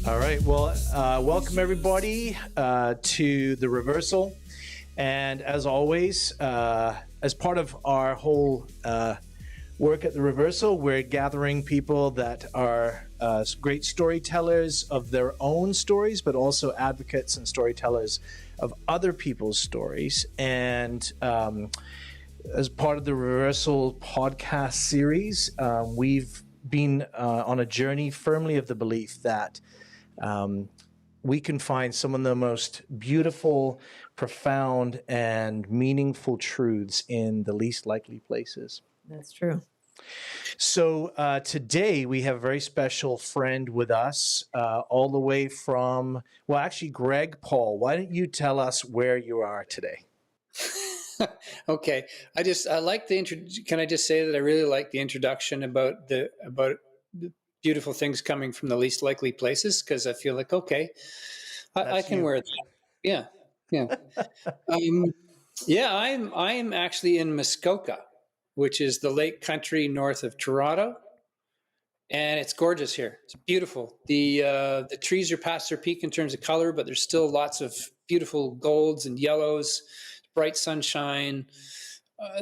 All right, well, welcome everybody to The Reversal. And as always, as part of our whole work at The Reversal, we're gathering people that are great storytellers of their own stories, but also advocates and storytellers of other people's stories. And as part of the Reversal podcast series, we've been on a journey firmly of the belief that we can find some of the most beautiful, profound, and meaningful truths in the least likely places. That's true. So today we have a very special friend with us, all the way from, well, actually, Greg Paul. Why don't you tell us where you are today? Okay, I like the Can I just say that I really like the introduction about the beautiful things coming from the least likely places, because I feel like, okay, I can wear that. Yeah. I'm actually in Muskoka, which is the lake country north of Toronto, and it's gorgeous here. It's beautiful. The trees are past their peak in terms of color, but there's still lots of beautiful golds and yellows, bright sunshine.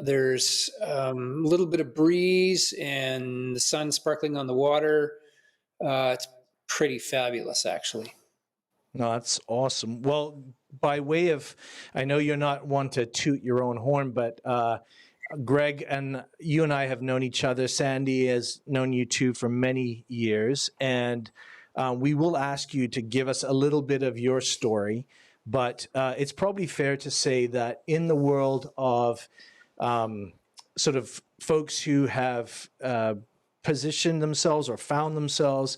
There's a little bit of breeze and the sun sparkling on the water. It's pretty fabulous, actually. No, that's awesome. Well, by way of, I know you're not one to toot your own horn, but Greg and you and I have known each other. Sandy has known you two for many years, and we will ask you to give us a little bit of your story. But it's probably fair to say that in the world of sort of folks who have positioned themselves or found themselves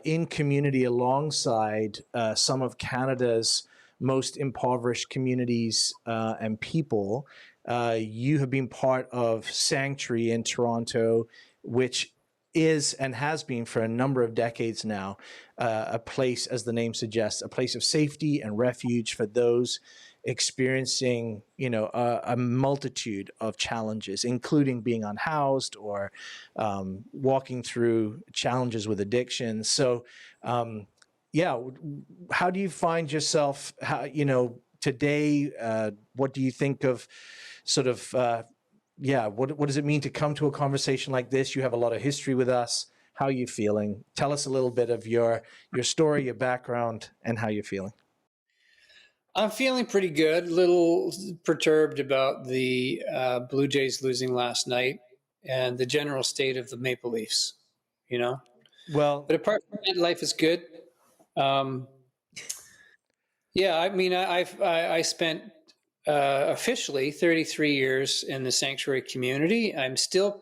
in community alongside some of Canada's most impoverished communities and people, you have been part of Sanctuary in Toronto, which is and has been for a number of decades now a place, as the name suggests, a place of safety and refuge for those experiencing, a multitude of challenges, including being unhoused or walking through challenges with addiction. So, how do you find yourself, today? What do you think of sort of, what does it mean to come to a conversation like this? You have a lot of history with us. How are you feeling? Tell us a little bit of your story, your background, and how you're feeling. I'm feeling pretty good. A little perturbed about the Blue Jays losing last night and the general state of the Maple Leafs, Well, but apart from that, life is good. I spent officially 33 years in the Sanctuary community. I'm still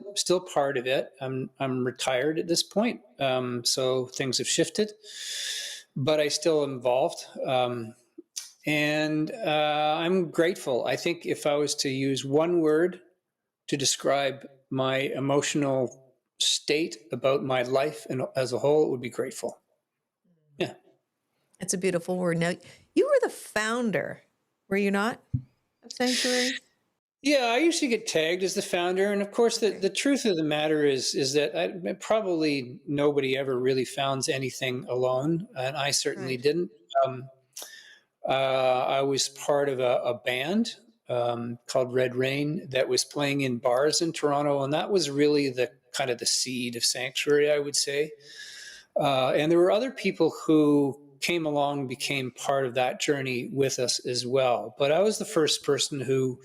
part of it. I'm retired at this point, so things have shifted, but I still am involved. And I'm grateful. I think if I was to use one word to describe my emotional state about my life and as a whole, it would be grateful. Yeah. It's a beautiful word. Now, you were the founder, were you not, of Sanctuary? Yeah, I usually get tagged as the founder. And of course, the truth of the matter is that probably nobody ever really founds anything alone. And I certainly didn't. I was part of a band called Red Rain that was playing in bars in Toronto, and that was really the kind of the seed of Sanctuary, I would say. And there were other people who came along, became part of that journey with us as well. But I was the first person who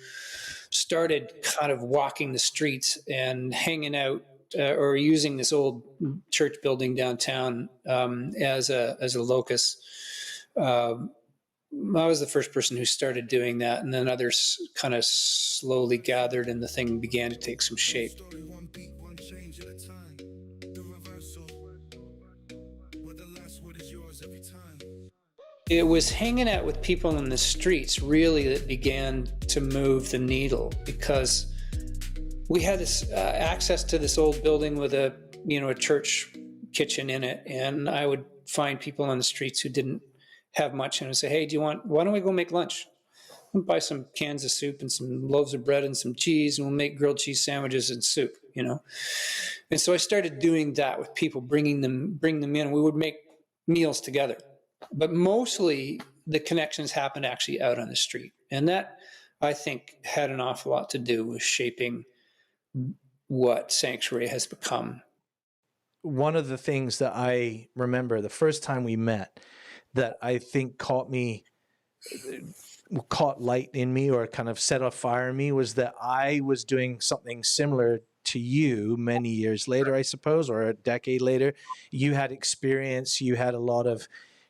started kind of walking the streets and hanging out or using this old church building downtown as a locus I was the first person who started doing that, and then others kind of slowly gathered, and the thing began to take some shape. It was hanging out with people in the streets really that began to move the needle, because we had this access to this old building with a church kitchen in it, and I would find people on the streets who didn't have much, and I would say, hey, why don't we go make lunch? We'll buy some cans of soup and some loaves of bread and some cheese, and we'll make grilled cheese sandwiches and soup, And so I started doing that with people, bring them in. We would make meals together. But mostly the connections happened actually out on the street. And that, I think, had an awful lot to do with shaping what Sanctuary has become. One of the things that I remember the first time we met that I think caught light in me, or kind of set a fire in me, was that I was doing something similar to you many years later, I suppose, or a decade later. You had experience, you had a lot of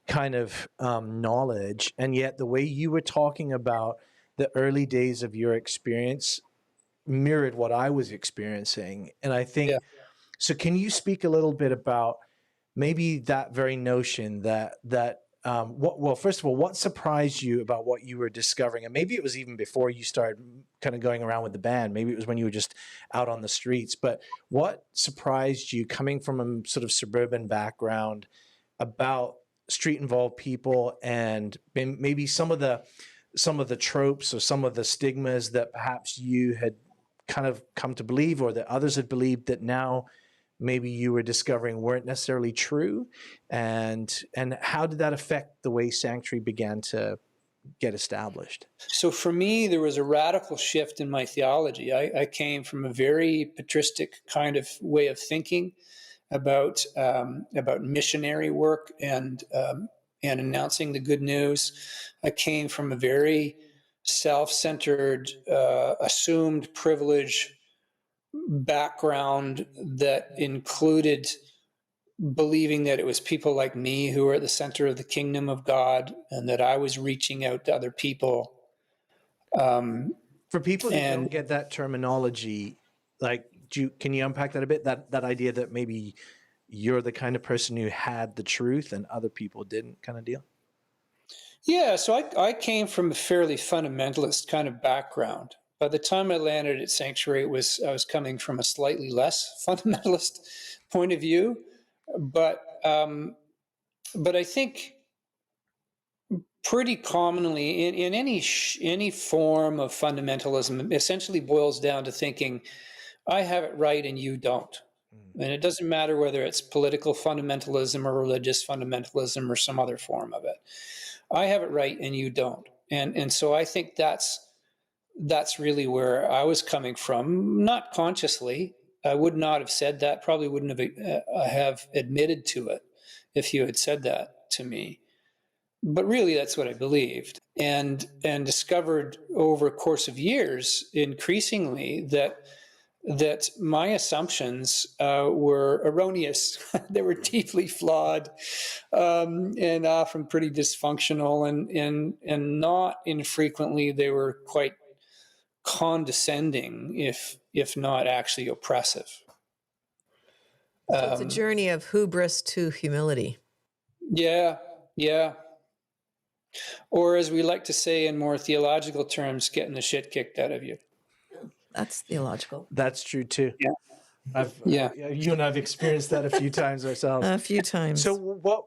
kind of knowledge, and yet the way you were talking about the early days of your experience mirrored what I was experiencing. And I think, so can you speak a little bit about maybe that very notion that well, first of all, what surprised you about what you were discovering? And maybe it was even before you started kind of going around with the band. Maybe it was when you were just out on the streets. But what surprised you, coming from a sort of suburban background, about street-involved people, and maybe some of the tropes or some of the stigmas that perhaps you had kind of come to believe, or that others had believed, that now maybe you were discovering weren't necessarily true, and how did that affect the way Sanctuary began to get established? So for me, there was a radical shift in my theology. I came from a very patristic kind of way of thinking about missionary work and announcing the good news. I came from a very self-centered, assumed privilege background that included believing that it was people like me who were at the center of the kingdom of God, and that I was reaching out to other people. For people who don't get that terminology, like, can you unpack that a bit? That idea that maybe you're the kind of person who had the truth and other people didn't, kind of deal? Yeah, so I came from a fairly fundamentalist kind of background. By the time I landed at Sanctuary, I was coming from a slightly less fundamentalist point of view, but I think pretty commonly in any form of fundamentalism, it essentially boils down to thinking, I have it right and you don't. And it doesn't matter whether it's political fundamentalism or religious fundamentalism or some other form of it. I have it right and you don't. And so I think that's really where I was coming from, not consciously. I would not have said that, probably wouldn't have admitted to it if you had said that to me. But really, that's what I believed, and discovered over a course of years, increasingly, that my assumptions were erroneous. They were deeply flawed, and often pretty dysfunctional, and not infrequently they were quite condescending, if not actually oppressive. So it's a journey of hubris to humility. Yeah. Or, as we like to say in more theological terms, getting the shit kicked out of you. That's theological. That's true too. Yeah. You and I've experienced that a few times ourselves. A few times. So what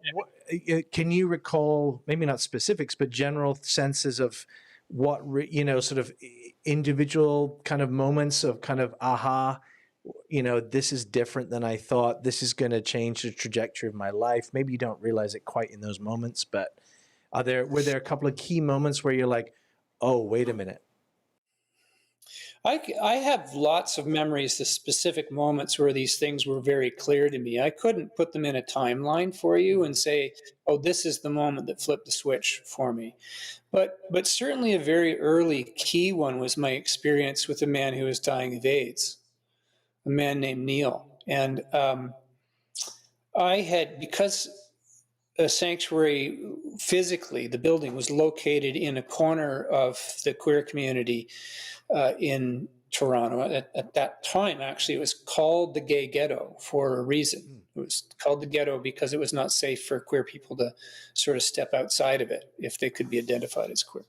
can you recall, maybe not specifics, but general senses of what, sort of individual kind of moments of kind of, aha, this is different than I thought. This is going to change the trajectory of my life. Maybe you don't realize it quite in those moments, but were there a couple of key moments where you're like, oh, wait a minute? I have lots of memories, the specific moments where these things were very clear to me. I couldn't put them in a timeline for you and say, oh, this is the moment that flipped the switch for me. But certainly a very early key one was my experience with a man who was dying of AIDS, a man named Neil. And I had, because sanctuary physically, the building was located in a corner of the queer community in Toronto. At that time, actually, it was called the gay ghetto for a reason. It was called the ghetto because it was not safe for queer people to sort of step outside of it if they could be identified as queer.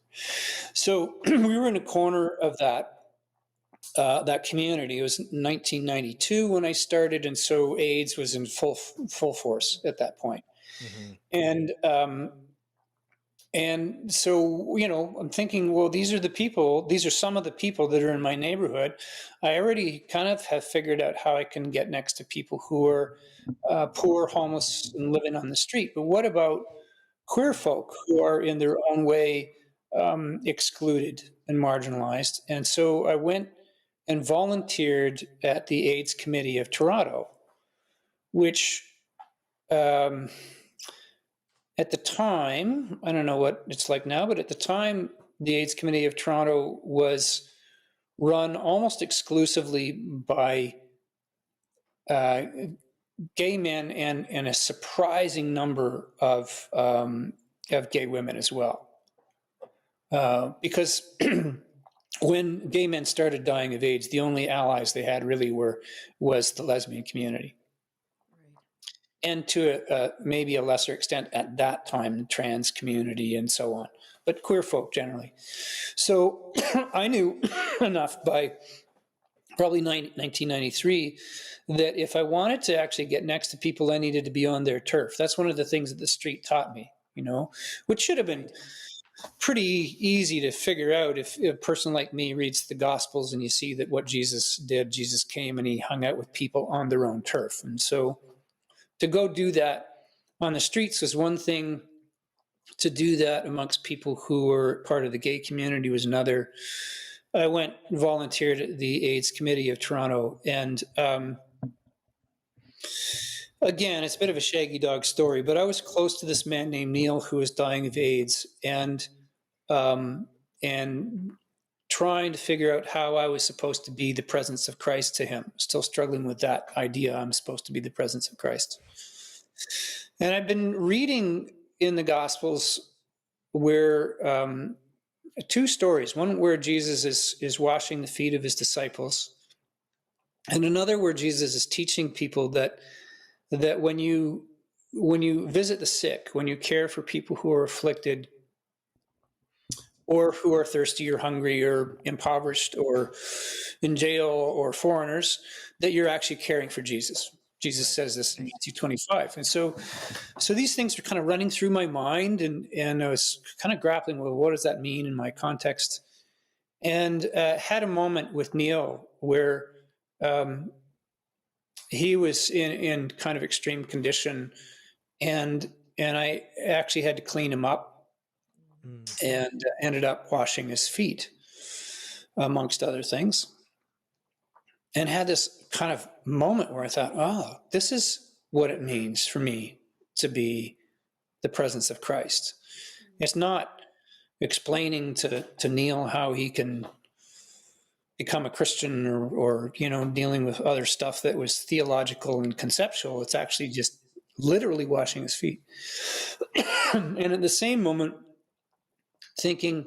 So we were in a corner of that community. It was 1992 when I started, and so AIDS was in full force at that point. And so, I'm thinking, well, these are some of the people that are in my neighborhood. I already kind of have figured out how I can get next to people who are poor, homeless, and living on the street. But what about queer folk who are in their own way excluded and marginalized? And so I went and volunteered at the AIDS Committee of Toronto, which at the time, I don't know what it's like now, but at the time, the AIDS Committee of Toronto was run almost exclusively by gay men and a surprising number of gay women as well. Because when gay men started dying of AIDS, the only allies they had really was the lesbian community. And to maybe a lesser extent at that time, the trans community and so on, but queer folk generally. So I knew enough by probably 1993 that if I wanted to actually get next to people, I needed to be on their turf. That's one of the things that the street taught me, which should have been pretty easy to figure out if a person like me reads the Gospels and you see that what Jesus did, Jesus came and he hung out with people on their own turf. And so to go do that on the streets was one thing. To do that amongst people who were part of the gay community was another. I went and volunteered at the AIDS Committee of Toronto. And again, it's a bit of a shaggy dog story, but I was close to this man named Neil who was dying of AIDS and trying to figure out how I was supposed to be the presence of Christ to him. Still struggling with that idea. I'm supposed to be the presence of Christ. And I've been reading in the Gospels where two stories, one where Jesus is washing the feet of his disciples, and another where Jesus is teaching people that when you visit the sick, when you care for people who are afflicted or who are thirsty or hungry or impoverished or in jail or foreigners, that you're actually caring for Jesus. Jesus says this in Matthew 25. And so these things are kind of running through my mind, and I was kind of grappling with what does that mean in my context, and had a moment with Neil where he was in kind of extreme condition, and I actually had to clean him up and ended up washing his feet, amongst other things. And had this kind of moment where I thought, oh, this is what it means for me to be the presence of Christ. It's not explaining to Neil how he can become a Christian or dealing with other stuff that was theological and conceptual. It's actually just literally washing his feet. And at the same moment, thinking,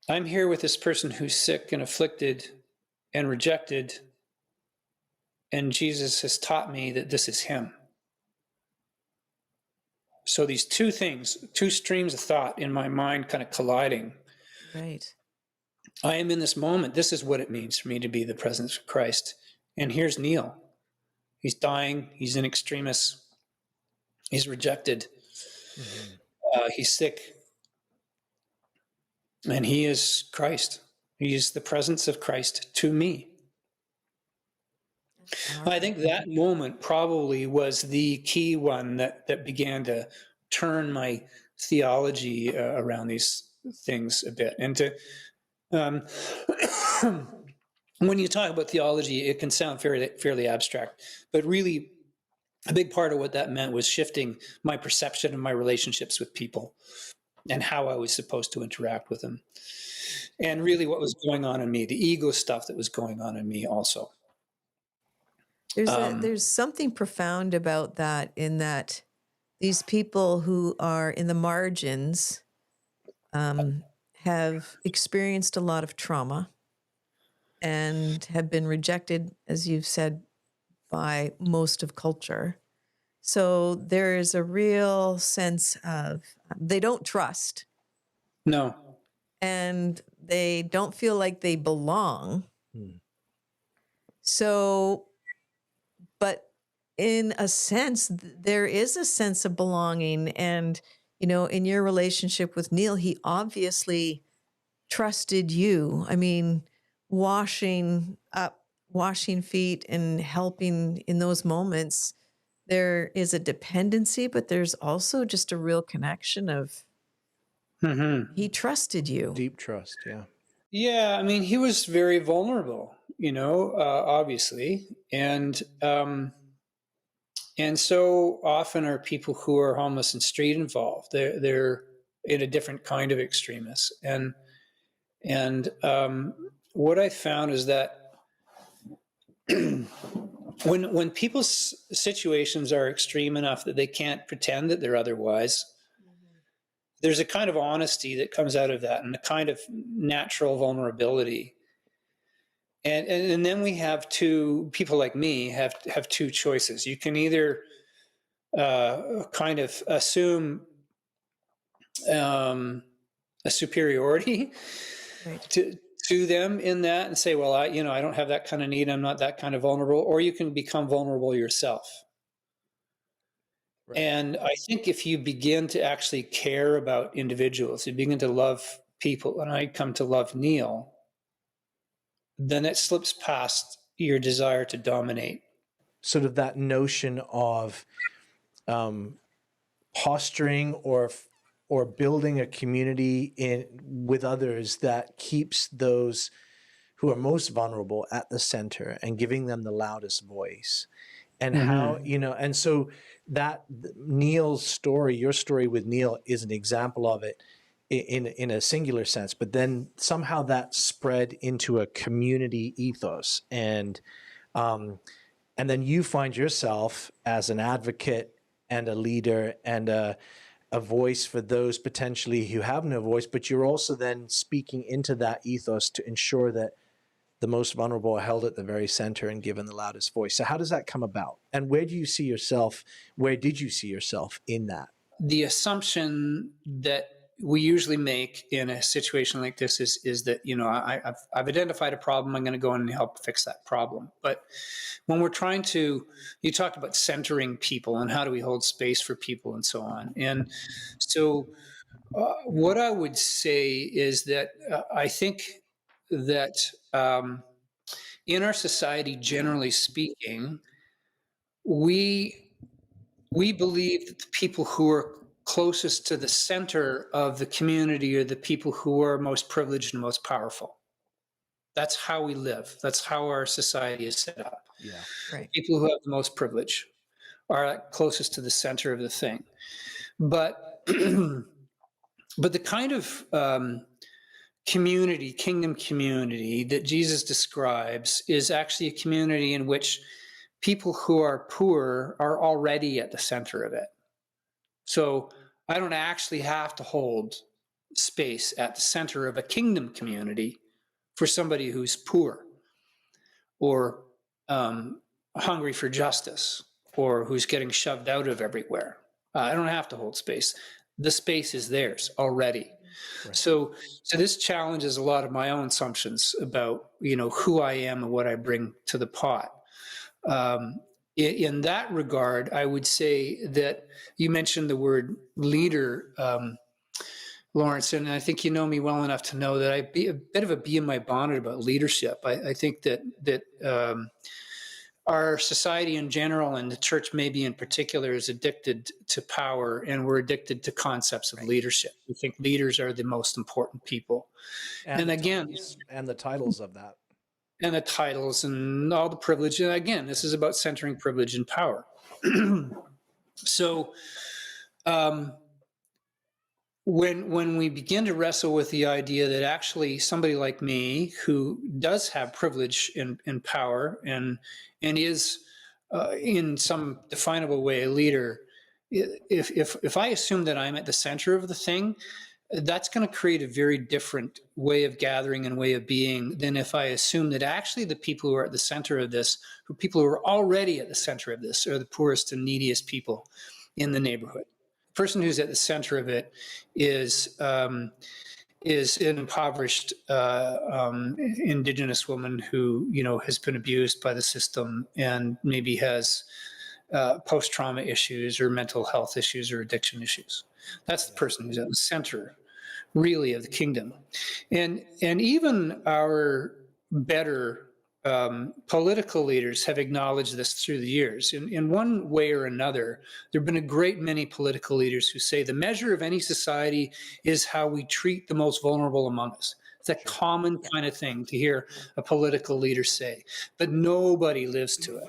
I'm here with this person who's sick and afflicted and rejected, and Jesus has taught me that this is him. So these two things, two streams of thought in my mind kind of colliding. Right. I am in this moment. This is what it means for me to be the presence of Christ. And here's Neil. He's dying. He's in extremis. He's rejected. He's sick. And he is Christ. He is the presence of Christ to me. I think that moment probably was the key one that began to turn my theology around these things a bit. And to when you talk about theology, it can sound fairly abstract, but really a big part of what that meant was shifting my perception of my relationships with people and how I was supposed to interact with them. And really what was going on in me, the ego stuff that was going on in me also. There's something profound about that, in that these people who are in the margins have experienced a lot of trauma and have been rejected, as you've said, by most of culture. So there is a real sense of they don't trust No. and they don't feel like they belong. Hmm. So, but in a sense, there is a sense of belonging. And, you know, in your relationship with Neil, he obviously trusted you. I mean, washing feet and helping in those moments, there is a dependency, but there's also just a real connection of he trusted you. Deep trust, yeah. Yeah, I mean, he was very vulnerable, obviously, and so often are people who are homeless and street involved. They're in a different kind of extremists, and what I found is that when people's situations are extreme enough that they can't pretend that they're otherwise, there's a kind of honesty that comes out of that and a kind of natural vulnerability. And then we have people like me have two choices. You can either kind of assume a superiority to them in that and say, well, I don't have that kind of need. I'm not that kind of vulnerable. Or you can become vulnerable yourself. Right. And I think if you begin to actually care about individuals, you begin to love people, and I come to love Neil, then it slips past your desire to dominate. Sort of that notion of posturing or building a community with others that keeps those who are most vulnerable at the center and giving them the loudest voice. And how, and so that Neil's story, your story with Neil, is an example of it in a singular sense, but then somehow that spread into a community ethos. And then you find yourself as an advocate and a leader and a voice for those potentially who have no voice, but you're also then speaking into that ethos to ensure that the most vulnerable are held at the very center and given the loudest voice. So how does that come about? And where did you see yourself in that? The assumption that we usually make in a situation like this is that, I've identified a problem, I'm going to go in and help fix that problem. But when we're trying to, you talked about centering people and how do we hold space for people and so on. And so what I would say is that I think that in our society, generally speaking, we believe that the people who are closest to the center of the community are the people who are most privileged and most powerful. That's how we live. That's how our society is set up. Yeah, right. People who have the most privilege are closest to the center of the thing. But the kind of kingdom community that Jesus describes is actually a community in which people who are poor are already at the center of it. So I don't actually have to hold space at the center of a kingdom community for somebody who's poor or hungry for justice or who's getting shoved out of everywhere. I don't have to hold space. The space is theirs already. Right. So this challenges a lot of my own assumptions about, who I am and what I bring to the pot. In that regard, I would say that you mentioned the word leader, Lawrence, and I think you know me well enough to know that I'd be a bit of a bee in my bonnet about leadership. I think that our society in general and the church maybe in particular is addicted to power, and we're addicted to concepts of leadership. We think leaders are the most important people. And again, and the titles of that. And the titles and all the privilege. And again, this is about centering privilege and power. So when we begin to wrestle with the idea that actually somebody like me who does have privilege and power and is in some definable way a leader if I assume that I'm at the center of the thing, that's going to create a very different way of gathering and way of being than if I assume that actually the people who are at the center of this, people who are already at the center of this, are the poorest and neediest people in the neighborhood. The person who's at the center of it is an impoverished Indigenous woman who, you know, has been abused by the system and maybe has post-trauma issues or mental health issues or addiction issues. That's the person who's at the center, really, of the kingdom. And even our better political leaders have acknowledged this through the years. In one way or another, there have been a great many political leaders who say the measure of any society is how we treat the most vulnerable among us. It's a common kind of thing to hear a political leader say, but nobody lives to it.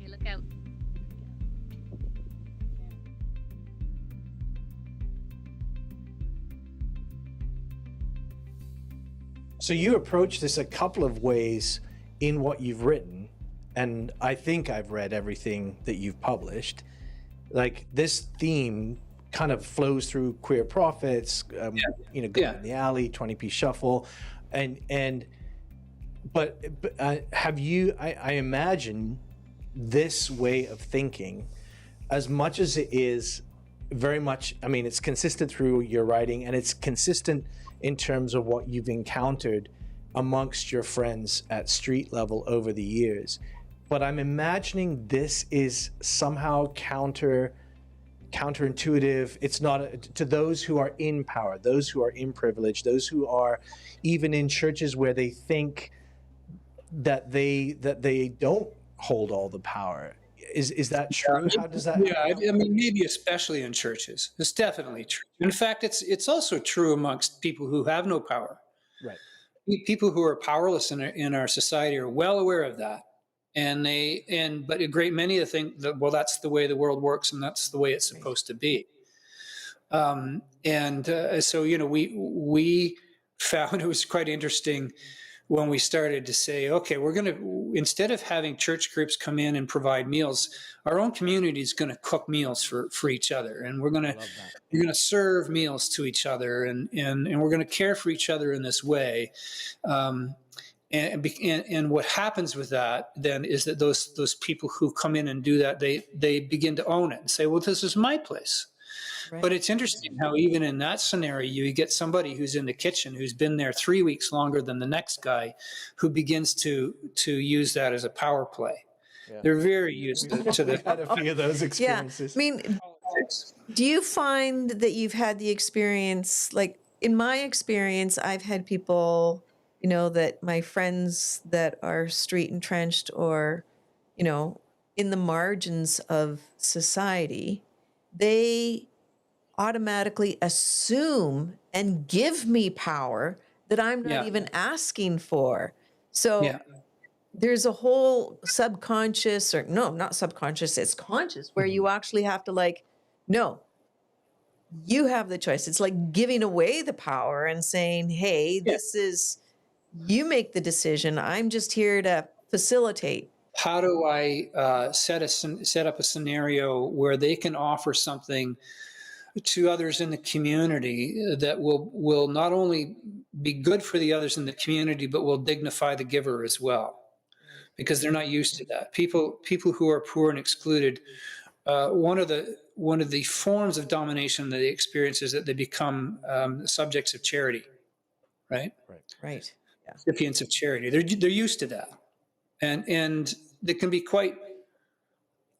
Look out. So you approach this a couple of ways in what you've written, and I think I've read everything that you've published. Like, this theme kind of flows through Queer Prophets, you know, Going in the Alley, 20-Piece Shuffle, but have you? I imagine this way of thinking, as much as it is very much, I mean, it's consistent through your writing, and it's consistent in terms of what you've encountered amongst your friends at street level over the years. But I'm imagining this is somehow counterintuitive. It's not to those who are in power, those who are in privilege, those who are even in churches where they think that they don't hold all the power. Is that true? How does that? Yeah, I mean, maybe especially in churches. It's definitely true. In fact, it's also true amongst people who have no power. Right. People who are powerless in our society are well aware of that, but a great many of think that, well, that's the way the world works, and that's the way it's supposed to be. So, you know, we found it was quite interesting when we started to say, okay, we're going to, instead of having church groups come in and provide meals, our own community is going to cook meals for each other, and we're going to serve meals to each other, and we're going to care for each other in this way. And what happens with that then is that those people who come in and do that, they begin to own it and say, well, this is my place. Right. But it's interesting how even in that scenario, you get somebody who's in the kitchen who's been there 3 weeks longer than the next guy, who begins to use that as a power play. Yeah. They're very used to the. Had a few of those experiences. Yeah. I mean, do you find that you've had the experience, like in my experience, I've had people, you know, that my friends that are street entrenched or, you know, in the margins of society, they automatically assume and give me power that I'm not even asking for. So there's a whole subconscious, or no, not subconscious, it's conscious, where you actually have to like, no, you have the choice. It's like giving away the power and saying, hey, this is, you make the decision. I'm just here to facilitate. How do I set up a scenario where they can offer something to others in the community that will not only be good for the others in the community, but will dignify the giver as well, because they're not used to that. People who are poor and excluded, one of the forms of domination that they experience is that they become subjects of charity, right? Right. Yeah. Recipients of charity. They're used to that, and they can be quite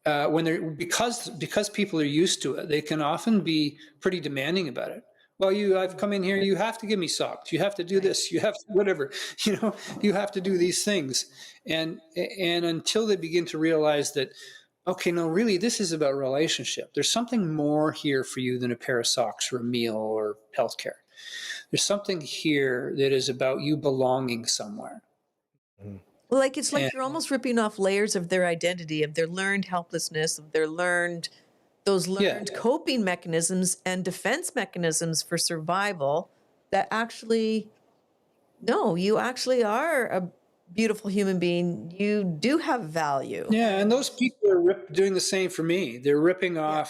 when they're because people are used to it, they can often be pretty demanding about it. Well, I've come in here, you have to give me socks, you have to do this, you have to, whatever, you have to do these things. And until they begin to realize that, okay, no, really, this is about relationship. There's something more here for you than a pair of socks or a meal or healthcare. There's something here that is about you belonging somewhere. Well, like it's like And you're almost ripping off layers of their identity, of their learned helplessness, of their learned yeah, coping mechanisms and defense mechanisms for survival that actually, no, you actually are a beautiful human being. You do have value. yeah, and those people are doing the same for me. They're ripping away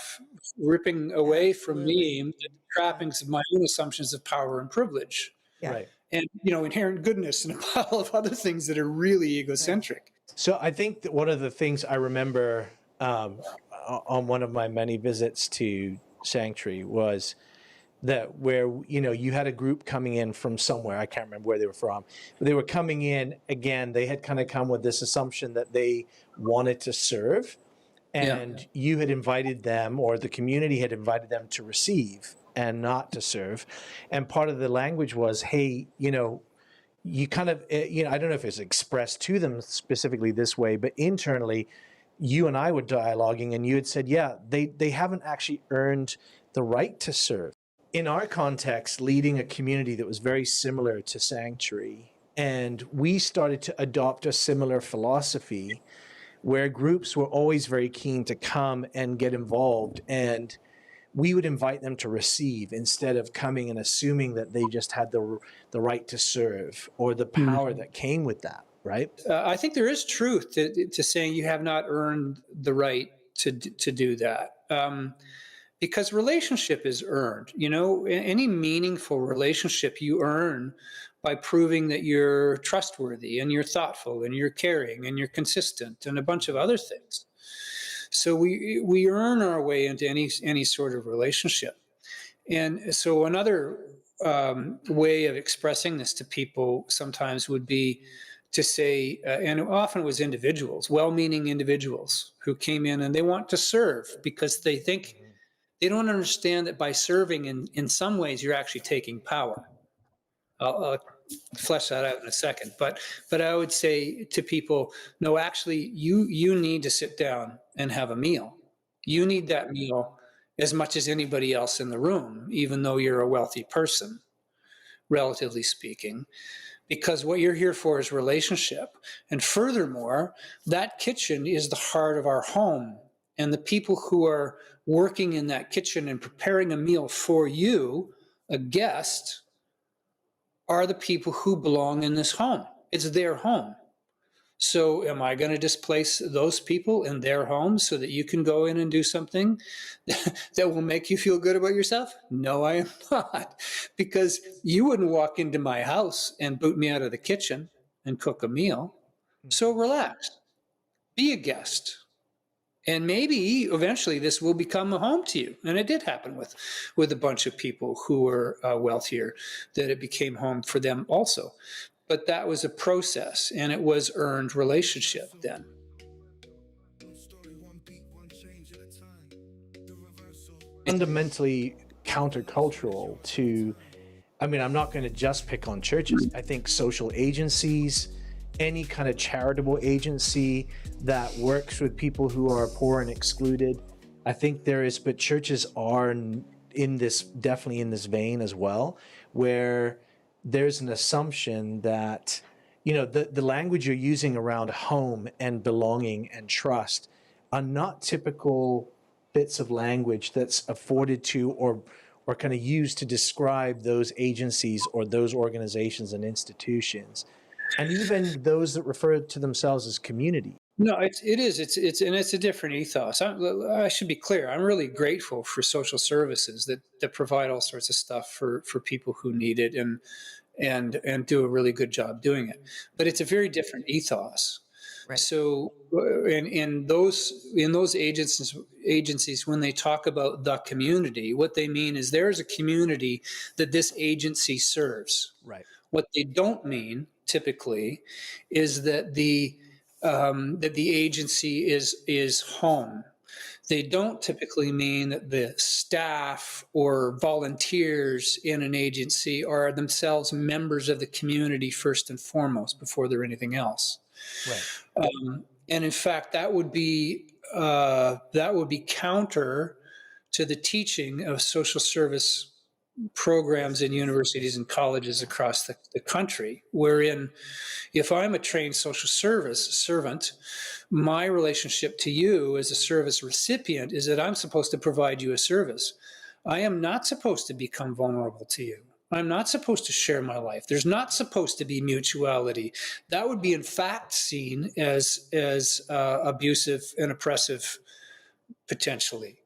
from Absolutely. me the trappings of my own assumptions of power and privilege, Yeah. Right. and inherent goodness, and a pile of other things that are really egocentric. So I think that one of the things I remember on one of my many visits to Sanctuary was that where, you had a group coming in from somewhere, I can't remember where they were from, but they were coming in, again, they had kind of come with this assumption that they wanted to serve, and you had invited them, or the community had invited them to receive and not to serve. And part of the language was, hey, you kind of, I don't know if it's expressed to them specifically this way, but internally, you and I were dialoguing, and you had said, yeah, they haven't actually earned the right to serve. In our context, leading a community that was very similar to Sanctuary, and we started to adopt a similar philosophy where groups were always very keen to come and get involved, and we would invite them to receive instead of coming and assuming that they just had the right to serve or the power that came with that, right? I think there is truth to saying you have not earned the right to do that. Because relationship is earned. Any meaningful relationship you earn by proving that you're trustworthy and you're thoughtful and you're caring and you're consistent and a bunch of other things. So we earn our way into any sort of relationship. And so another way of expressing this to people sometimes would be to say, and often it was individuals, well-meaning individuals who came in and they want to serve because they think, they don't understand that by serving in some ways you're actually taking power. I'll flesh that out in a second. But I would say to people, no, actually you need to sit down and have a meal. You need that meal as much as anybody else in the room, even though you're a wealthy person, relatively speaking, because what you're here for is relationship. And furthermore, that kitchen is the heart of our home. And the people who are working in that kitchen and preparing a meal for you, a guest, are the people who belong in this home. It's their home. So am I going to displace those people in their homes so that you can go in and do something that will make you feel good about yourself? No, I am not. Because you wouldn't walk into my house and boot me out of the kitchen and cook a meal. So relax. Be a guest. And maybe eventually this will become a home to you. And it did happen with a bunch of people who were wealthier, that it became home for them also. But that was a process, and it was earned relationship then. Fundamentally countercultural to, I'm not going to just pick on churches. I think social agencies, any kind of charitable agency that works with people who are poor and excluded, I think there is, but churches are definitely in this vein as well, where there's an assumption that, the language you're using around home and belonging and trust are not typical bits of language that's afforded to or kind of used to describe those agencies or those organizations and institutions, and even those that refer to themselves as community. No, it is. It's a different ethos. I should be clear. I'm really grateful for social services that provide all sorts of stuff for people who need it and do a really good job doing it. But it's a very different ethos. Right. So in those agencies, when they talk about the community, what they mean is there is a community that this agency serves. Right. What they don't mean typically is that the that the agency is home. They don't typically mean that the staff or volunteers in an agency are themselves members of the community first and foremost before they're anything else. Right. And in fact, that would be counter to the teaching of social service programs in universities and colleges across the country, wherein if I'm a trained social service servant, my relationship to you as a service recipient is that I'm supposed to provide you a service. I am not supposed to become vulnerable to you. I'm not supposed to share my life. There's not supposed to be mutuality. That would be in fact seen as abusive and oppressive potentially.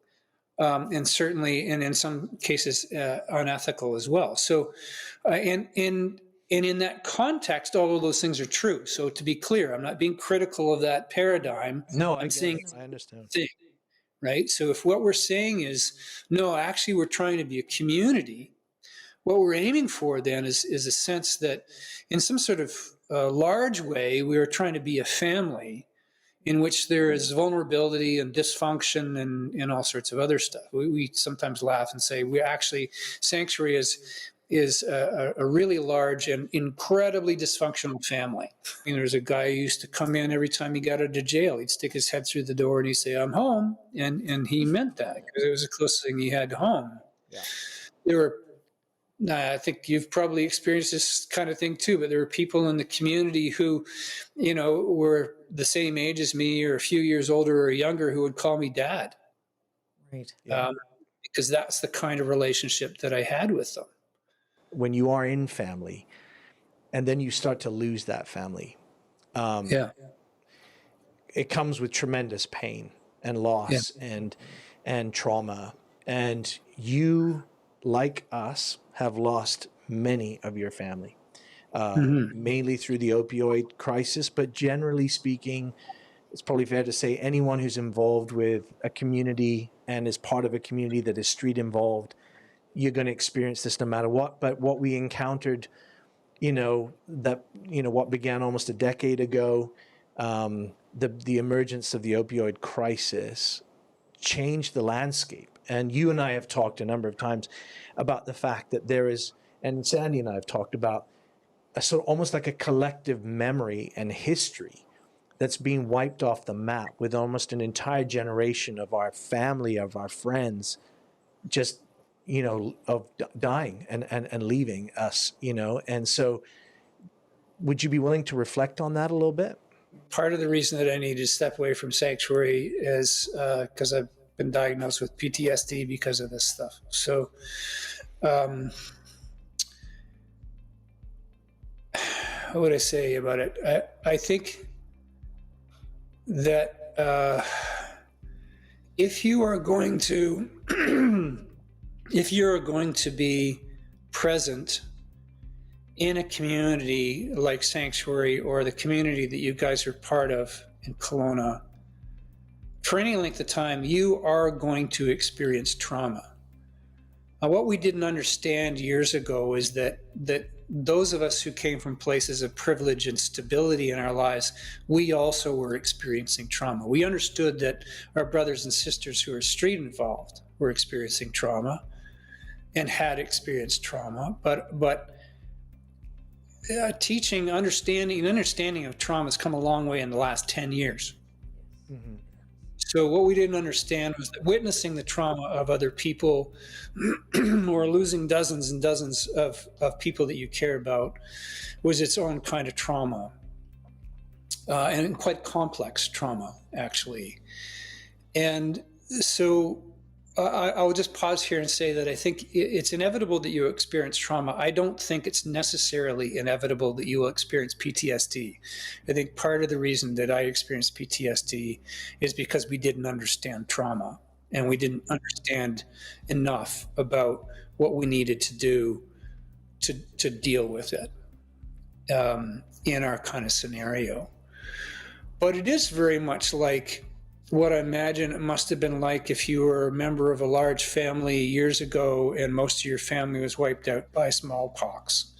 And certainly, and in some cases, unethical as well. So, and in that context, all of those things are true. So to be clear, I'm not being critical of that paradigm. No, I'm saying I understand. Right. So if what we're saying is, no, actually, we're trying to be a community, what we're aiming for then is a sense that in some sort of large way, we are trying to be a family in which there is vulnerability and dysfunction and all sorts of other stuff. We sometimes laugh and say we actually, Sanctuary is a really large and incredibly dysfunctional family. There's a guy who used to come in every time he got out of jail. He'd stick his head through the door and he'd say, "I'm home." And he meant that because it was the closest thing he had to home. Yeah. There were, I think you've probably experienced this kind of thing too, but there were people in the community who, were the same age as me or a few years older or younger who would call me dad. Right. Because that's the kind of relationship that I had with them. When you are in family and then you start to lose that family, it comes with tremendous pain and loss and trauma. And you, like us, have lost many of your family, mainly through the opioid crisis. But generally speaking, it's probably fair to say anyone who's involved with a community and is part of a community that is street involved, you're going to experience this no matter what. But what we encountered, what began almost a decade ago, the emergence of the opioid crisis changed the landscape. And you and I have talked a number of times about the fact that there is, and Sandy and I have talked about, a sort of almost like a collective memory and history that's being wiped off the map with almost an entire generation of our family, of our friends, just, of dying and leaving us, And so would you be willing to reflect on that a little bit? Part of the reason that I need to step away from Sanctuary is because I've been diagnosed with PTSD because of this stuff. So, what would I say about it? I think that if you are going to be present in a community like Sanctuary or the community that you guys are part of in Kelowna, for any length of time, you are going to experience trauma. What we didn't understand years ago is that those of us who came from places of privilege and stability in our lives, we also were experiencing trauma. We understood that our brothers and sisters who are street involved were experiencing trauma and had experienced trauma, but teaching, understanding of trauma has come a long way in the last 10 years. Mm-hmm. So what we didn't understand was that witnessing the trauma of other people or losing dozens and dozens of people that you care about was its own kind of trauma, and quite complex trauma, actually. And so I'll just pause here and say that I think it's inevitable that you experience trauma. I don't think it's necessarily inevitable that you will experience PTSD. I think part of the reason that I experienced PTSD is because we didn't understand trauma and we didn't understand enough about what we needed to do to deal with it in our kind of scenario. But it is very much like what I imagine it must have been like if you were a member of a large family years ago and most of your family was wiped out by smallpox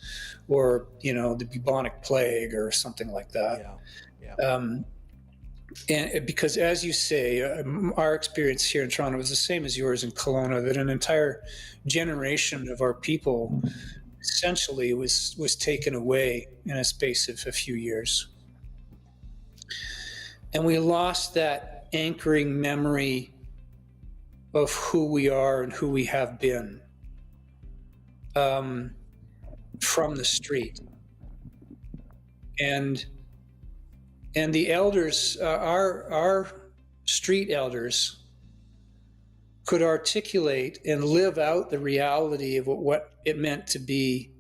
or, the bubonic plague or something like that. Yeah. And because, as you say, our experience here in Toronto was the same as yours in Kelowna, that an entire generation of our people essentially was taken away in a space of a few years. And we lost that anchoring memory of who we are and who we have been from the street. And the elders, our street elders, could articulate and live out the reality of what it meant to be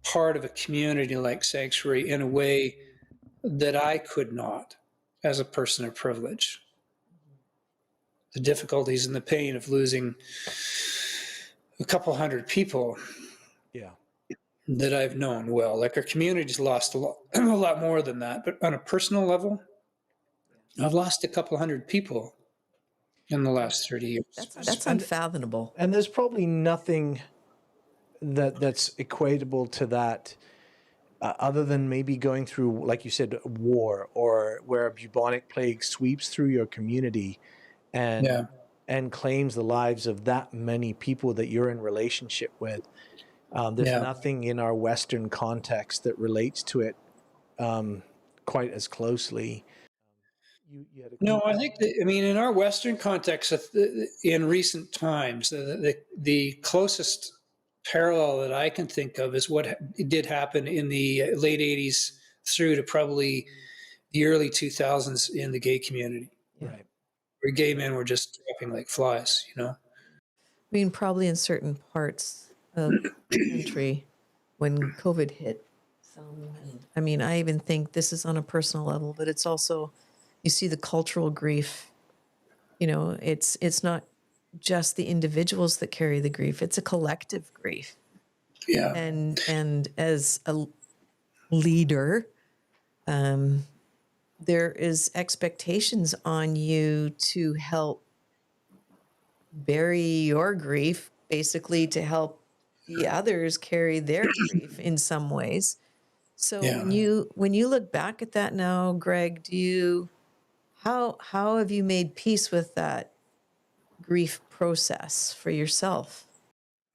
part of a community like Sanctuary in a way that I could not as a person of privilege. The difficulties and the pain of losing a couple hundred people that I've known well. Like, our community's lost a lot more than that. But on a personal level, I've lost a couple hundred people in the last 30 years. That's unfathomable. And there's probably nothing that's equatable to that other than maybe going through, like you said, war, or where a bubonic plague sweeps through your community and claims the lives of that many people that you're in relationship with. There's nothing in our Western context that relates to it quite as closely. No, I think in our Western context, in recent times, the closest parallel that I can think of is what did happen in the late 80s through to probably the early 2000s in the gay community. Right. Where gay men were just dropping like flies, I mean, probably in certain parts of the country when COVID hit. I mean, I even think this is on a personal level, but it's also, you see the cultural grief. It's not just the individuals that carry the grief, it's a collective grief. Yeah. And as a leader, there is expectations on you to help bury your grief, basically to help the others carry their grief in some ways. So when you look back at that now, Greg, how have you made peace with that grief process for yourself?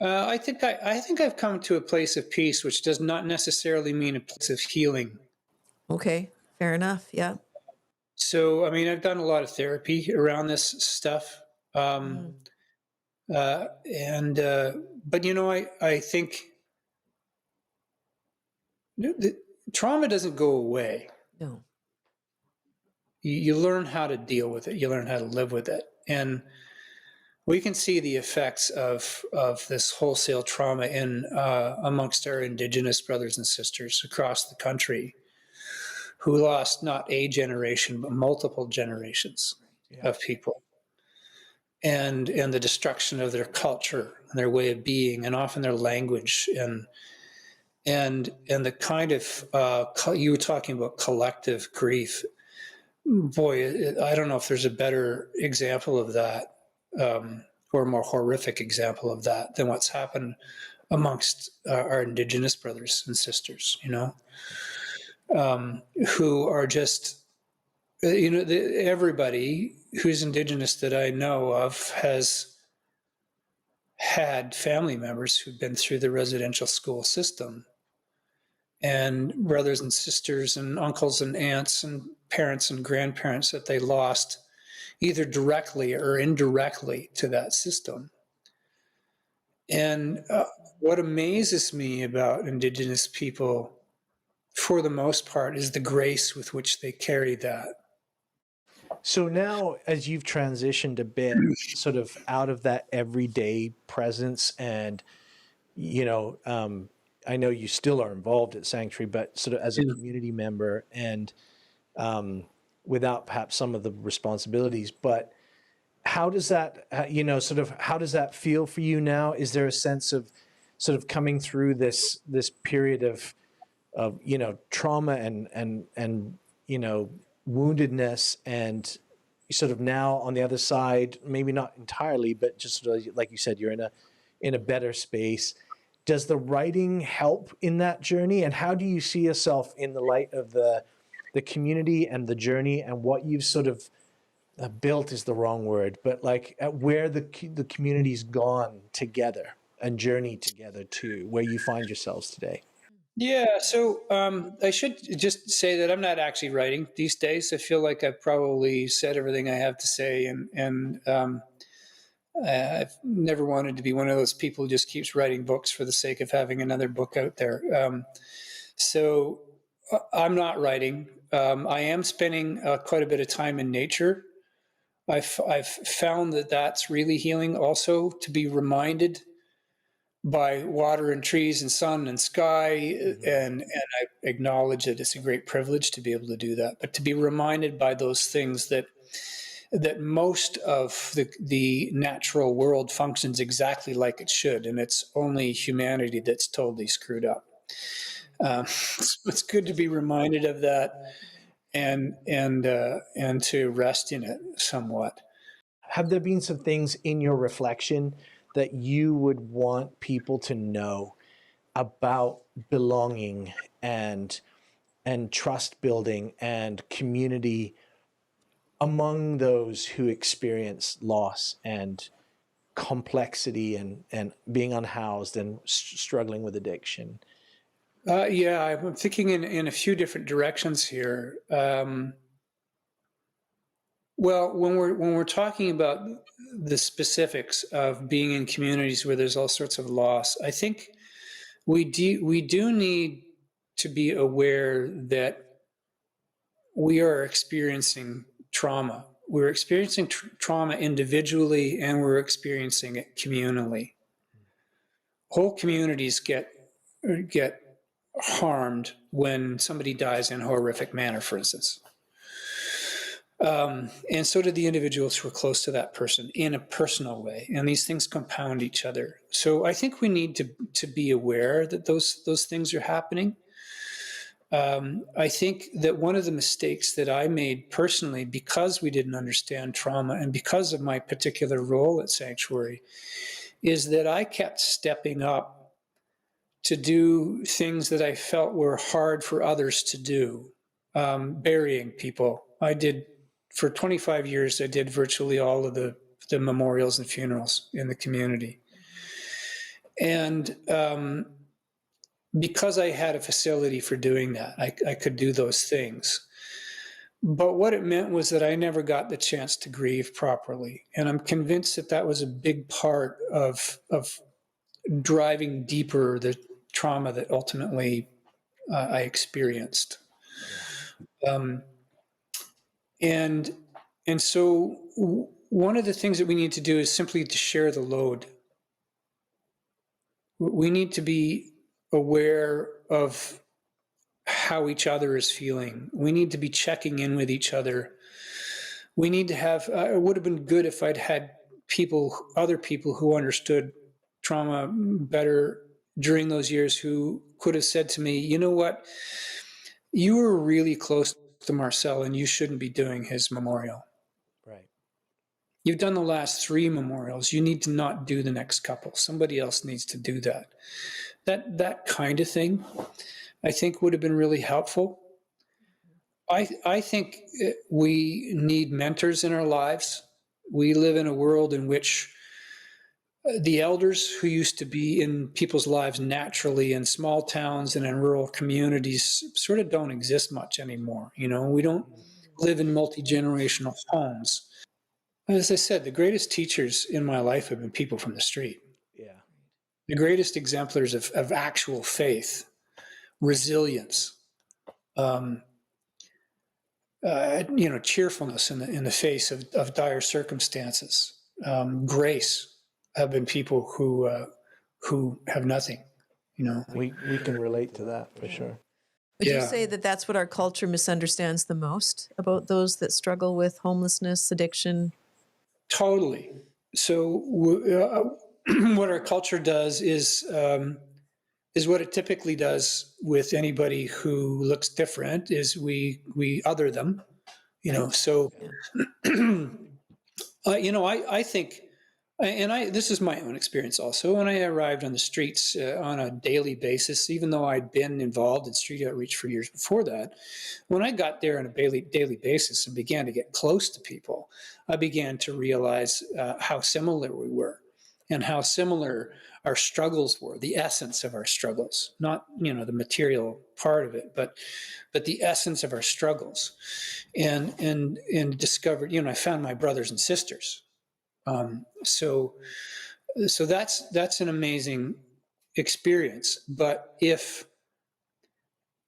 I think I've come to a place of peace, which does not necessarily mean a place of healing. Okay, fair enough. Yeah. So, I've done a lot of therapy around this stuff. But I think the trauma doesn't go away. No. You learn how to deal with it. You learn how to live with it. And we can see the effects of this wholesale trauma amongst our Indigenous brothers and sisters across the country, who lost not a generation, but multiple generations of people. And the destruction of their culture and their way of being, and often their language, and the kind of you were talking about collective grief. Boy, I don't know if there's a better example of that, or a more horrific example of that than what's happened amongst our Indigenous brothers and sisters. Who are just, everybody who's Indigenous that I know of has had family members who've been through the residential school system, and brothers and sisters and uncles and aunts and parents and grandparents that they lost either directly or indirectly to that system. And what amazes me about Indigenous people, for the most part, is the grace with which they carry that. So now, as you've transitioned a bit sort of out of that everyday presence, and, I know you still are involved at Sanctuary, but sort of as a community member, and without perhaps some of the responsibilities, but how does that, how does that feel for you now? Is there a sense of sort of coming through this period of trauma and woundedness, and sort of now on the other side, maybe not entirely, but just sort of, like you said, you're in a better space. Does the writing help in that journey? And how do you see yourself in the light of the the community and the journey and what you've sort of built is the wrong word, but like at where the community's gone together and journeyed together to where you find yourselves today. Yeah, so I should just say that I'm not actually writing these days. I feel like I've probably said everything I have to say, and I've never wanted to be one of those people who just keeps writing books for the sake of having another book out there. So I'm not writing. I am spending quite a bit of time in nature. I've found that that's really healing also, to be reminded by water and trees and sun and sky. And I acknowledge that it's a great privilege to be able to do that, but to be reminded by those things that most of the natural world functions exactly like it should, and it's only humanity that's totally screwed up. It's good to be reminded of that, and to rest in it somewhat. Have there been some things in your reflection that you would want people to know about belonging and trust building and community among those who experience loss and complexity and being unhoused and struggling with addiction? Yeah, I'm thinking in a few different directions here. Well, when we're talking about the specifics of being in communities where there's all sorts of loss, I think we do need to be aware that we are experiencing trauma. We're experiencing trauma individually, and we're experiencing it communally. Whole communities get harmed when somebody dies in a horrific manner, for instance. And so did the individuals who are close to that person in a personal way. And these things compound each other. So I think we need to be aware that those things are happening. I think that one of the mistakes that I made personally, because we didn't understand trauma and because of my particular role at Sanctuary, is that I kept stepping up to do things that I felt were hard for others to do. Burying people. For 25 years, I did virtually all of the memorials and funerals in the community. And because I had a facility for doing that, I could do those things. But what it meant was that I never got the chance to grieve properly. And I'm convinced that that was a big part of driving deeper the trauma that ultimately I experienced. And so one of the things that we need to do is simply to share the load. We need to be aware of how each other is feeling. We need to be checking in with each other. We need to have, it would have been good if I'd had other people who understood trauma better during those years, who could have said to me, you know what, you were really close to Marcel and you shouldn't be doing his memorial. Right. You've done the last 3 memorials. You need to not do the next couple. Somebody else needs to do that. That kind of thing, I think, would have been really helpful. I think we need mentors in our lives. We live in a world in which the elders who used to be in people's lives naturally in small towns and in rural communities sort of don't exist much anymore. You know, we don't live in multi-generational homes. As I said, the greatest teachers in my life have been people from the street. Yeah. The greatest exemplars of actual faith, resilience, cheerfulness in the face of dire circumstances, grace, have been people who have nothing. You know, We can relate to that for sure. Would you Yeah. say that that's what our culture misunderstands the most about those that struggle with homelessness, addiction? Totally. So what our culture does is what it typically does with anybody who looks different, is we other them, you know. So I think This is my own experience also. When I arrived on the streets on a daily basis, even though I'd been involved in street outreach for years before that, when I got there on a daily basis and began to get close to people, I began to realize how similar we were and how similar our struggles were, the essence of our struggles, not, the material part of it, but the essence of our struggles, and discovered, I found my brothers and sisters. So that's an amazing experience. But if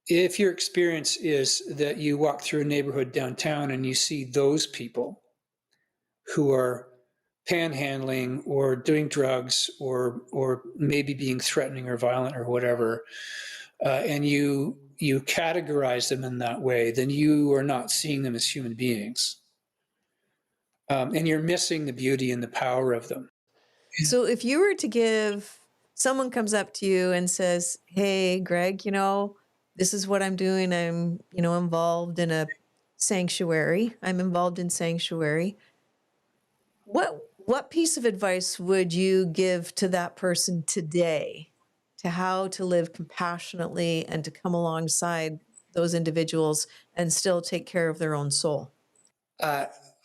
your experience is that you walk through a neighborhood downtown and you see those people who are panhandling or doing drugs or maybe being threatening or violent or whatever, and you categorize them in that way, then you are not seeing them as human beings. And you're missing the beauty and the power of them. So if you were to give, someone comes up to you and says, hey, Greg, this is what I'm doing. I'm, involved in a sanctuary. I'm involved in sanctuary. What piece of advice would you give to that person today to how to live compassionately and to come alongside those individuals and still take care of their own soul?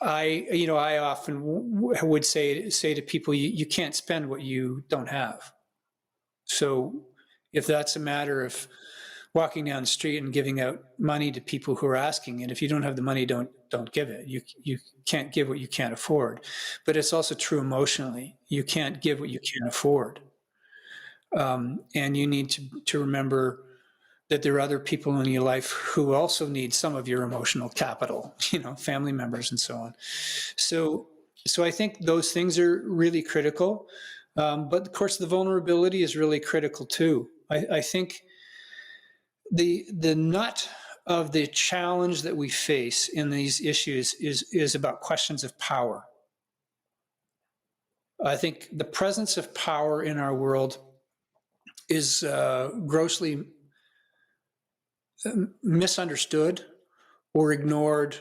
I often would say to people, you can't spend what you don't have. So if that's a matter of walking down the street and giving out money to people who are asking, and if you don't have the money, don't give it. You can't give what you can't afford. But it's also true emotionally. You can't give what you can't afford. And you need to remember that there are other people in your life who also need some of your emotional capital, family members and so on. So I think those things are really critical. But of course, the vulnerability is really critical too. I think the nut of the challenge that we face in these issues is about questions of power. I think the presence of power in our world is grossly misunderstood or ignored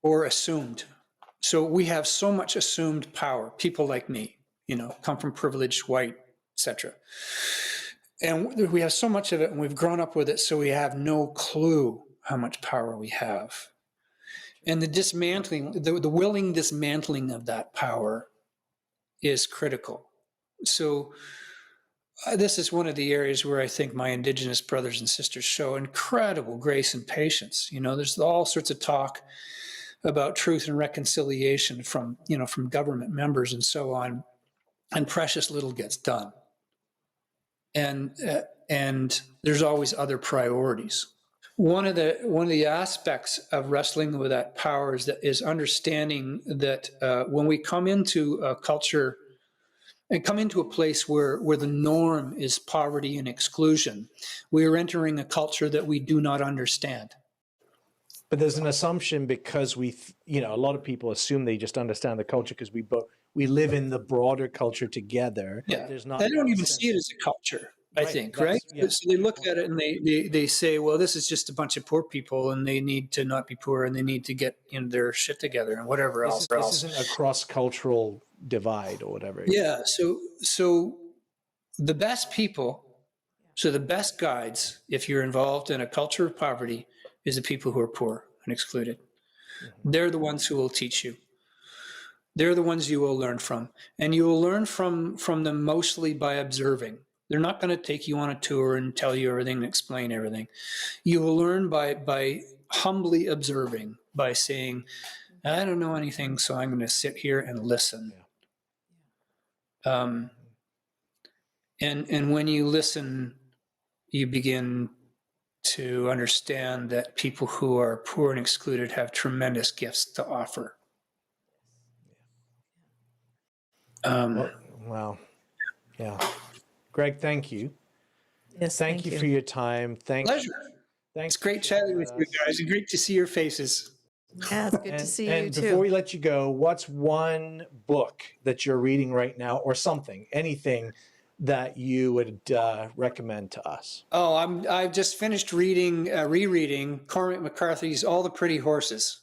or assumed. So we have so much assumed power. People like me, come from privileged, white, etc. And we have so much of it, and we've grown up with it, so we have no clue how much power we have. And the dismantling, the willing dismantling of that power is critical. So this is one of the areas where I think my Indigenous brothers and sisters show incredible grace and patience. There's all sorts of talk about truth and reconciliation from government members and so on, and precious little gets done. And there's always other priorities. One of the aspects of wrestling with that power is understanding that when we come into a culture and come into a place where the norm is poverty and exclusion, we are entering a culture that we do not understand. But there's an assumption because a lot of people assume they just understand the culture because we live in the broader culture together. Yeah, there's not. They don't even see it as a culture. I think, right? Yeah. So they look at it and they say, well, this is just a bunch of poor people and they need to not be poor and they need to get their shit together and whatever else. This isn't a cross-cultural divide or whatever. Yeah. So the best people, the best guides, if you're involved in a culture of poverty, is the people who are poor and excluded. Mm-hmm. They're the ones who will teach you. They're the ones you will learn from. And you will learn from them mostly by observing. They're not going to take you on a tour and tell you everything and explain everything. You will learn by humbly observing, by saying, I don't know anything, so I'm going to sit here and listen. And when you listen, you begin to understand that people who are poor and excluded have tremendous gifts to offer. Wow. Yeah. Greg, thank you. Yes, thank you for your time. Pleasure. Thanks. It's great chatting with you guys and great to see your faces. Yeah, it's good to see you too. And before we let you go, what's one book that you're reading right now or anything that you would recommend to us? Oh, I've just finished rereading Cormac McCarthy's All the Pretty Horses.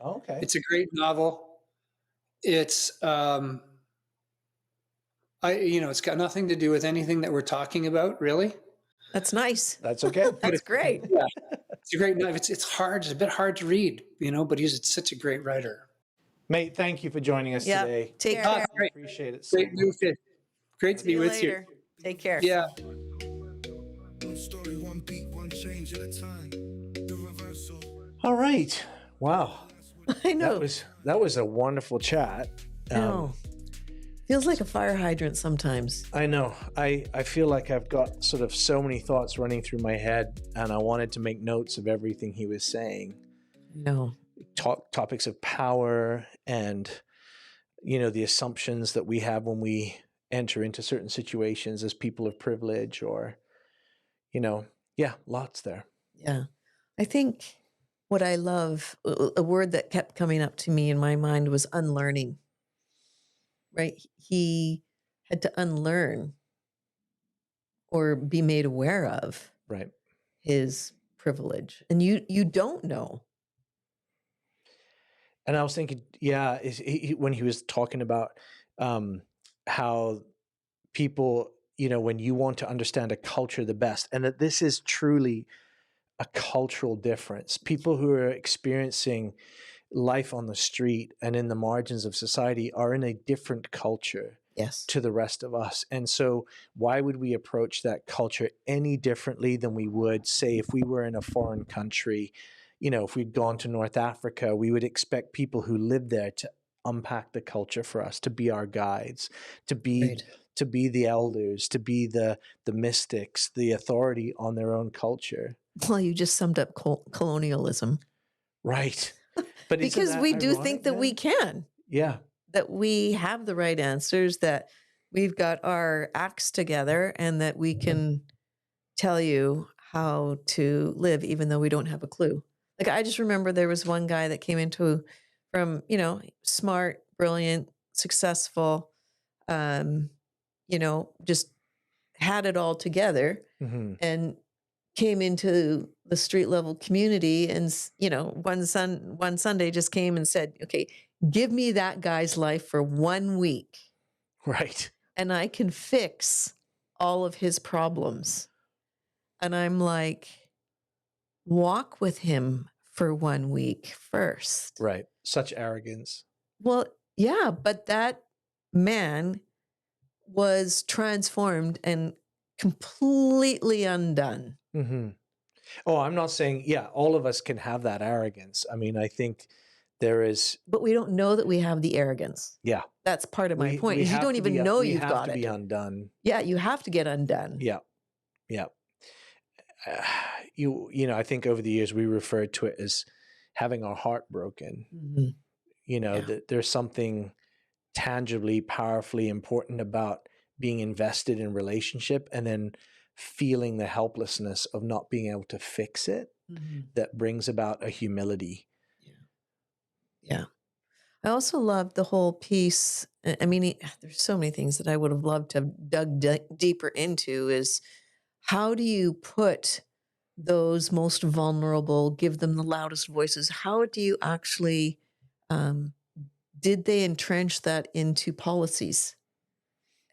Oh, okay. It's a great novel. It's It's got nothing to do with anything that we're talking about, really. That's nice. That's okay. That's great. Yeah, it's a great novel. It's hard. It's a bit hard to read, but he's such a great writer. Mate, thank you for joining us Yeah. today. Take care. Great. Appreciate it. So Great, much. great to See be you with later. you. Take care. Yeah. One story, one beat, one change at a time. The reversal. All right. Wow. I know. That was a wonderful chat. I know. Feels like a fire hydrant sometimes. I know. I feel like I've got sort of so many thoughts running through my head, and I wanted to make notes of everything he was saying. No. Topics of power and, the assumptions that we have when we enter into certain situations as people of privilege or, lots there. Yeah. I think what I love, a word that kept coming up to me in my mind was unlearning. Right? He had to unlearn or be made aware of Right. his privilege. And you don't know. And I was thinking, when he was talking about how people, when you want to understand a culture the best, and that this is truly a cultural difference. People who are experiencing life on the street and in the margins of society are in a different culture Yes. to the rest of us. And so why would we approach that culture any differently than we would, say, if we were in a foreign country? If we'd gone to North Africa, we would expect people who live there to unpack the culture for us, to be our guides, to be Right. to be the elders, to be the mystics, the authority on their own culture. Well, you just summed up colonialism. Right. But isn't Because that we do ironic think that we then? can, Yeah. that we have the right answers, that we've got our acts together, and that we can tell you how to live, even though we don't have a clue. Like, I just remember there was one guy that came from, smart, brilliant, successful, just had it all together, Mm-hmm. and came into the street level community, and one Sunday just came and said, okay, give me that guy's life for 1 week Right. and I can fix all of his problems. And I'm like, walk with him for 1 week first. Right. Such arrogance. Well, yeah, but that man was transformed and completely undone. Mm-hmm. Oh, I'm not saying, all of us can have that arrogance. I mean, I think there is, But we don't know that we have the arrogance. yeah. That's part of my point. we Is you have don't to even be- know we you've have got to it. be undone. Yeah, you have to get undone. Yeah. Yeah. I think over the years we referred to it as having our heart broken. Mhm. Yeah. That there's something tangibly, powerfully important about being invested in relationship and then feeling the helplessness of not being able to fix it Mhm. that brings about a humility. Yeah. I also love the whole piece. I mean, there's so many things that I would have loved to have dug deeper into, is how do you put those most vulnerable, give them the loudest voices? How do you actually, did they entrench that into policies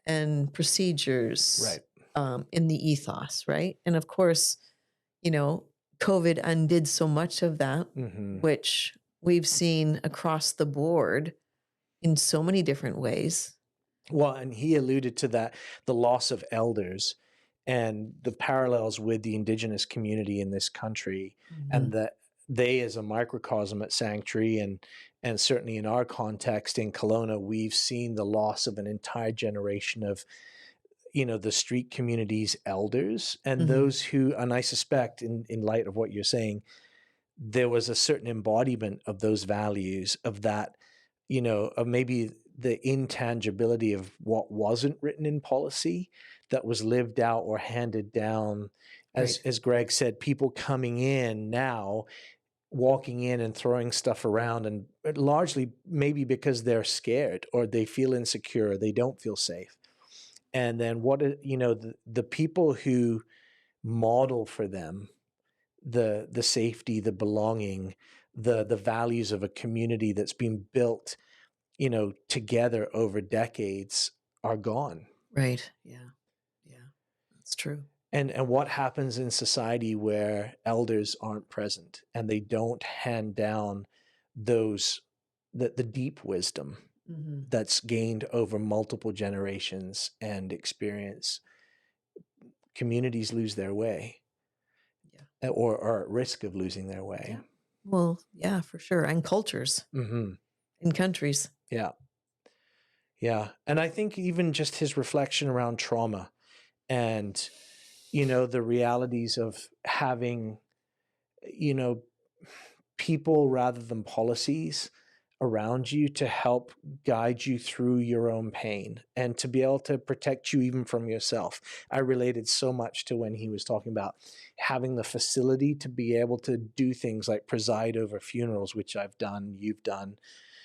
and procedures? Right. In the ethos, right? And of course, COVID undid so much of that, Mm-hmm. which we've seen across the board in so many different ways. Well, and he alluded to that, the loss of elders and the parallels with the Indigenous community in this country, and that they, as a microcosm at Sanctuary, and certainly in our context in Kelowna, we've seen the loss of an entire generation of, the street community's elders and Mhm. those who, and I suspect in light of what you're saying, there was a certain embodiment of those values, of that, of maybe the intangibility of what wasn't written in policy that was lived out or handed down. As Greg said, people coming in now, walking in and throwing stuff around, and largely maybe because they're scared or they feel insecure, they don't feel safe. And then the people who model for them the safety, the belonging, the values of a community that's been built, together over decades are gone. Right. Yeah. Yeah. That's true. And what happens in society where elders aren't present and they don't hand down the deep wisdom Mm-hmm. that's gained over multiple generations and experience? Communities lose their way, or are at risk of losing their way. Yeah. Well, yeah, for sure. And cultures Mm-hmm. in countries. Yeah. Yeah. And I think even just his reflection around trauma and, the realities of having, people rather than policies around you to help guide you through your own pain and to be able to protect you even from yourself. I related so much to when he was talking about having the facility to be able to do things like preside over funerals, which I've done, you've done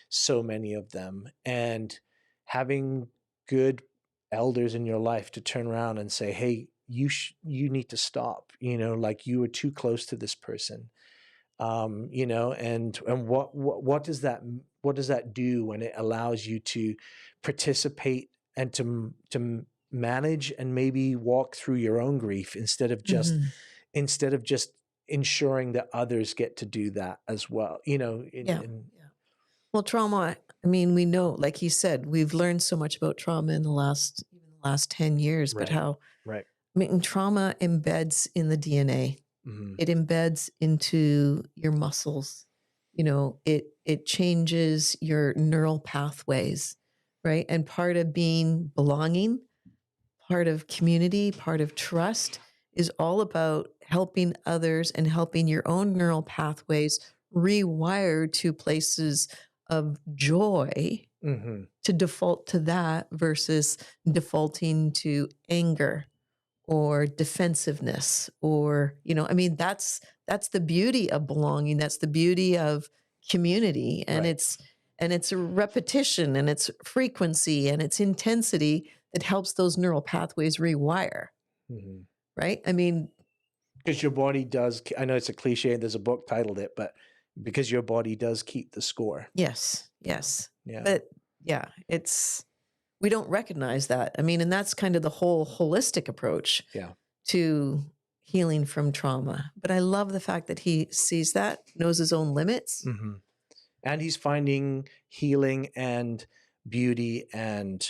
so many of them, and having good elders in your life to turn around and say, hey, you need to stop, like you were too close to this person. And what does that do when it allows you to participate and to manage and maybe walk through your own grief instead of just ensuring that others get to do that as well, Well, trauma, I mean, we know, like he said, we've learned so much about trauma in the last 10 years, but how, right. I mean, trauma embeds in the DNA. Mm-hmm. It embeds into your muscles. It changes your neural pathways, right? And part of being belonging, part of community, part of trust is all about helping others and helping your own neural pathways rewire to places of joy, Mm-hmm. to default to that versus defaulting to anger or defensiveness, or, I mean, that's the beauty of belonging. That's the beauty of community. And Right. it's a repetition and it's frequency and it's intensity that helps those neural pathways rewire. Mm-hmm. Right. I mean, because your body does, I know it's a cliche, there's a book titled it, but because your body does keep the score. yes. Yeah. But yeah, we don't recognize that. I mean, and that's kind of the whole holistic approach to healing from trauma. But I love the fact that he sees that, knows his own limits. Mm-hmm. And he's finding healing and beauty and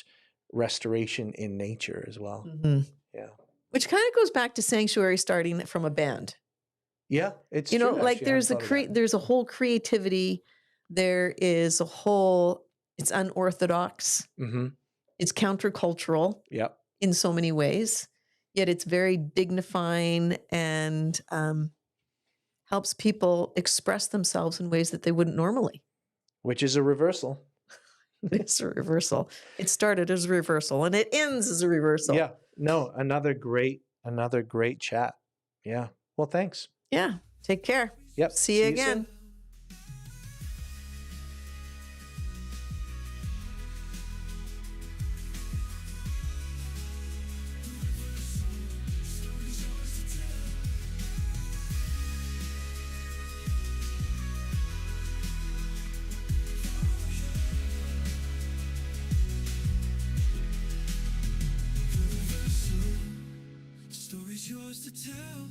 restoration in nature as well. Mm-hmm. Yeah. Which kind of goes back to Sanctuary starting from a band. Yeah, it's true, like actually. There's a whole creativity. There is a whole, it's unorthodox. Mm-hmm. It's countercultural Yep. in so many ways, yet it's very dignifying and helps people express themselves in ways that they wouldn't normally. Which is a reversal. It's a reversal. It started as a reversal and it ends as a reversal. Yeah. No, another great chat. Yeah. Well, thanks. Yeah. Take care. Yep. See you again. soon. Story's yours to tell.